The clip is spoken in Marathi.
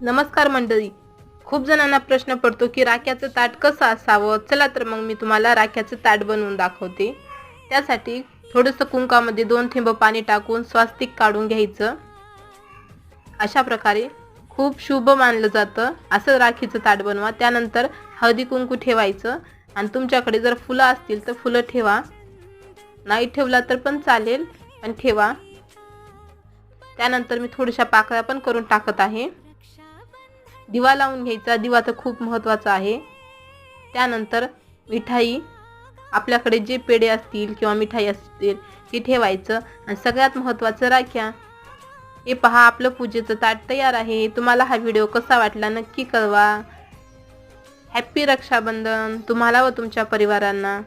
नमस्कार मंडळी. खूप जणांना प्रश्न पडतो की राख्याचं ताट कसं असावं. चला तर मग मी तुम्हाला राख्याचं ताट बनवून दाखवते. त्यासाठी थोडंसं कुंकामध्ये 2 थेंब पाणी टाकून स्वास्तिक काढून घ्यायचं. अशा प्रकारे खूप शुभ मानलं जातं असं राखीचं ताट बनवा. त्यानंतर हळदी कुंकू ठेवायचं आणि तुमच्याकडे जर फुलं असतील तर फुलं ठेवा, नाही ठेवला तर पण चालेल, पण ठेवा. त्यानंतर मी थोड्याशा पाकळ्या पण करून टाकत आहे. दिवा लावून घ्यायचा. दिवा तर खूप महत्त्वाचा आहे. त्यानंतर मिठाई, आपल्याकडे जे पेढे असतील किंवा मिठाई असतील ती ठेवायचं. आणि सगळ्यात महत्त्वाचं राख्या. हे पहा, आपलं पूजेचं ताट तयार आहे. तुम्हाला हा व्हिडिओ कसा वाटला नक्की कळवा. हॅपी रक्षाबंधन तुम्हाला व तुमच्या परिवारांना.